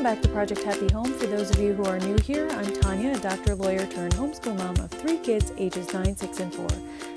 Welcome back to Project Happy Home. For those of you who are new here, I'm Tanya, a doctor, lawyer, turned homeschool mom of 3 kids ages 9, 6, and 4.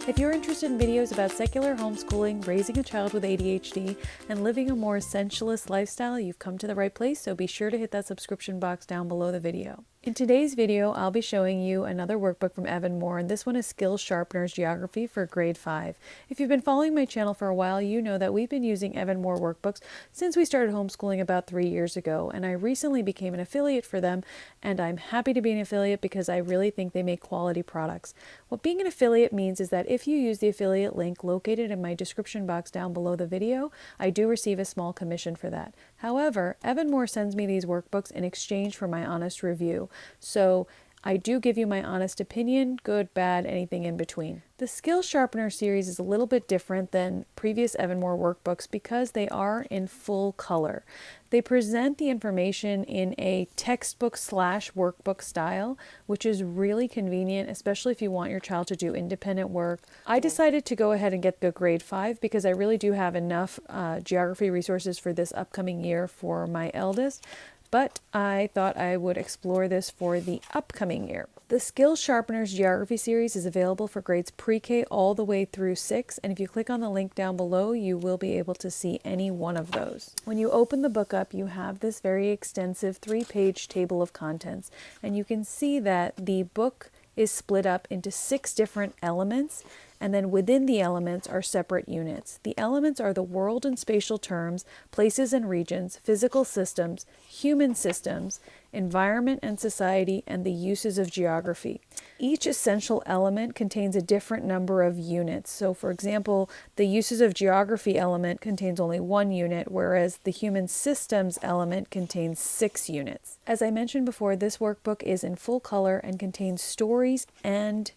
If you're interested in videos about secular homeschooling, raising a child with ADHD, and living a more essentialist lifestyle, you've come to the right place, so be sure to hit that subscription box down below the video. In today's video, I'll be showing you another workbook from Evan-Moor, and this one is Skills Sharpeners Geography for Grade 5. If you've been following my channel for a while, you know that we've been using Evan-Moor workbooks since we started homeschooling about 3 years ago, and I recently became an affiliate for them, and I'm happy to be an affiliate because I really think they make quality products. What being an affiliate means is that if you use the affiliate link located in my description box down below the video, I do receive a small commission for that. However, Evan-Moor sends me these workbooks in exchange for my honest review. So I do give you my honest opinion, good, bad, anything in between. The Skills Sharpener series is a little bit different than previous Evan-Moor workbooks because they are in full color. They present the information in a textbook / workbook style, which is really convenient, especially if you want your child to do independent work. I decided to go ahead and get the grade 5 because I really do have enough geography resources for this upcoming year for my eldest. But I thought I would explore this for the upcoming year. The Skills Sharpeners Geography series is available for grades pre-K all the way through 6, and if you click on the link down below, you will be able to see any one of those. When you open the book up, you have this very extensive 3-page table of contents, and you can see that the book is split up into 6 different elements, and then within the elements are separate units. The elements are the world and spatial terms, places and regions, physical systems, human systems, environment and society, and the uses of geography. Each essential element contains a different number of units. So for example, the uses of geography element contains only 1 unit, whereas the human systems element contains 6 units. As I mentioned before, this workbook is in full color and contains stories and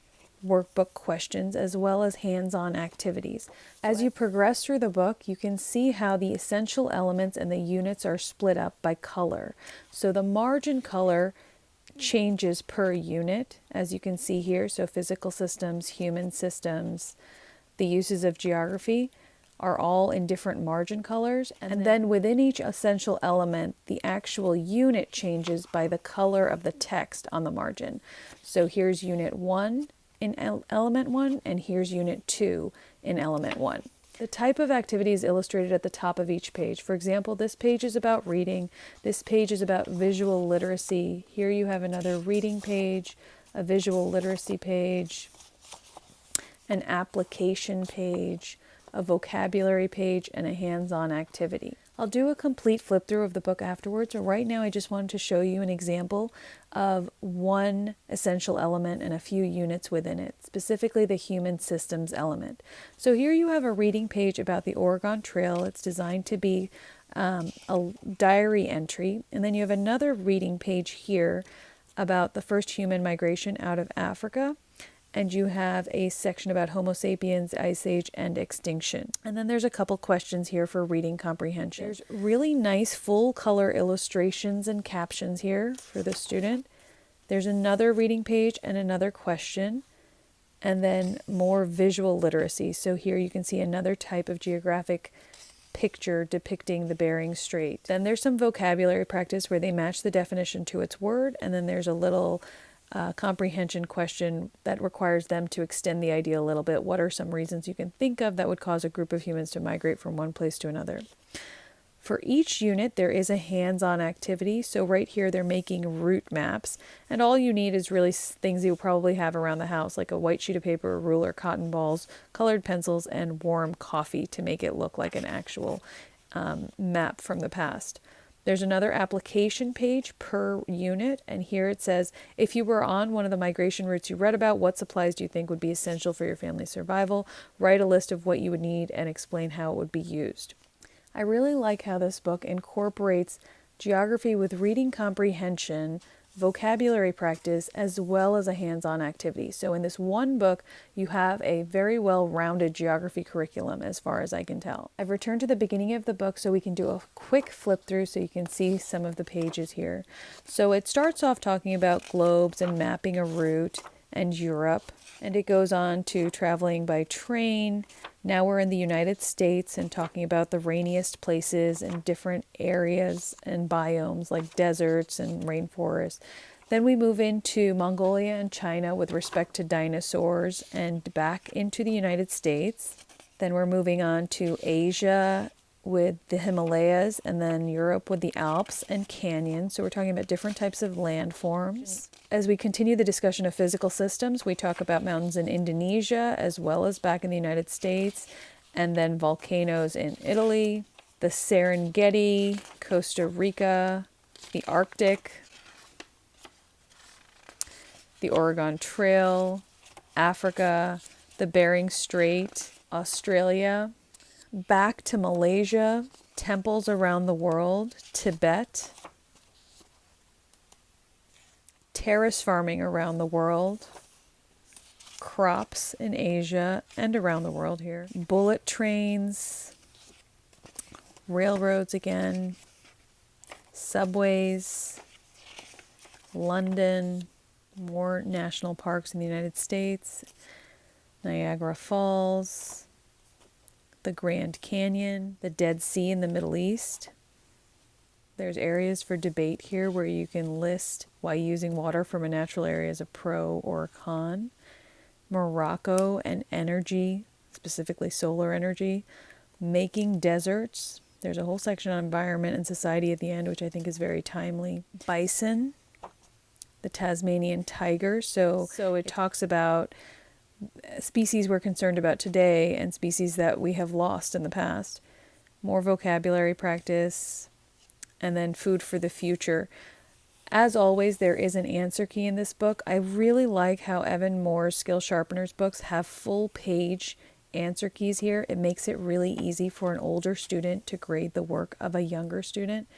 workbook questions as well as hands-on activities. As you progress through the book, you can see how the essential elements and the units are split up by color. So the margin color changes per unit, as you can see here. So physical systems, human systems, the uses of geography are all in different margin colors. And then within each essential element, the actual unit changes by the color of the text on the margin. So here's unit 1 in element 1, and here's unit 2 in element 1. The type of activity is illustrated at the top of each page. For example, this page is about reading, this page is about visual literacy. Here you have another reading page, a visual literacy page, an application page, a vocabulary page, and a hands-on activity. I'll do a complete flip through of the book afterwards, but right now I just wanted to show you an example of one essential element and a few units within it, specifically the human systems element. So here you have a reading page about the Oregon Trail. It's designed to be a diary entry, and then you have another reading page here about the first human migration out of Africa. And you have a section about Homo sapiens, Ice Age, and extinction. And then there's a couple questions here for reading comprehension. There's really nice full color illustrations and captions here for the student. There's another reading page and another question, and then more visual literacy. So here you can see another type of geographic picture depicting the Bering Strait. Then there's some vocabulary practice where they match the definition to its word, and then there's a little comprehension question that requires them to extend the idea a little bit. What are some reasons you can think of that would cause a group of humans to migrate from one place to another? For each unit, there is a hands-on activity. So right here, they're making route maps. And all you need is really things you'll probably have around the house, like a white sheet of paper, a ruler, cotton balls, colored pencils, and warm coffee to make it look like an actual map from the past. There's another application page per unit, and here it says, if you were on one of the migration routes you read about, what supplies do you think would be essential for your family's survival? Write a list of what you would need and explain how it would be used. I really like how this book incorporates geography with reading comprehension, vocabulary practice, as well as a hands-on activity. So in this one book, you have a very well-rounded geography curriculum as far as I can tell. I've returned to the beginning of the book so we can do a quick flip through so you can see some of the pages here. So it starts off talking about globes and mapping a route, and Europe. And it goes on to traveling by train. Now we're in the United States and talking about the rainiest places and different areas and biomes like deserts and rainforests. Then we move into Mongolia and China with respect to dinosaurs and back into the United States. Then we're moving on to Asia with the Himalayas, and then Europe with the Alps and canyons. So we're talking about different types of landforms. As we continue the discussion of physical systems, we talk about mountains in Indonesia as well as back in the United States, and then volcanoes in Italy, the Serengeti, Costa Rica, the Arctic, the Oregon Trail, Africa, the Bering Strait, Australia, back to Malaysia, temples around the world, Tibet, terrace farming around the world, crops in Asia and around the world here, bullet trains, railroads again, subways, London, more national parks in the United States, Niagara Falls, the Grand Canyon, the Dead Sea in the Middle East. There's areas for debate here where you can list why using water from a natural area is a pro or a con. Morocco and energy, specifically solar energy. Making deserts. There's a whole section on environment and society at the end, which I think is very timely. Bison, the Tasmanian tiger. So it talks about species we're concerned about today and species that we have lost in the past. More vocabulary practice, and then food for the future. As always, there is an answer key in this book. I really like how Evan-Moor's Skill Sharpeners books have full page answer keys here. It makes it really easy for an older student to grade the work of a younger student.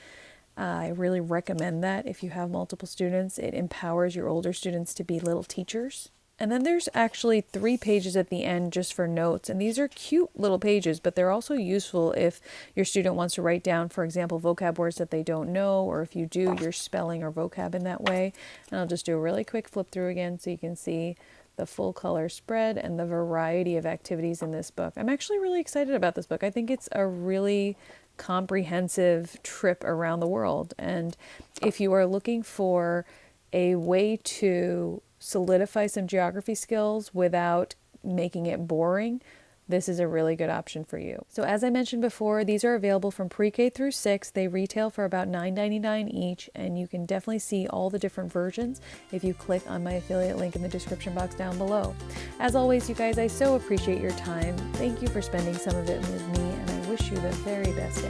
I really recommend that if you have multiple students. It empowers your older students to be little teachers. And then there's actually 3 pages at the end just for notes. And these are cute little pages, but they're also useful if your student wants to write down, for example, vocab words that they don't know, or if you do your spelling or vocab in that way. And I'll just do a really quick flip through again so you can see the full color spread and the variety of activities in this book. I'm actually really excited about this book. I think it's a really comprehensive trip around the world. And if you are looking for a way to solidify some geography skills without making it boring, this is a really good option for you. So as I mentioned before, these are available from pre-K through 6. They retail for about $9.99 each, and you can definitely see all the different versions if you click on my affiliate link in the description box down below. As always, you guys, I so appreciate your time. Thank you for spending some of it with me, and I wish you the very best day.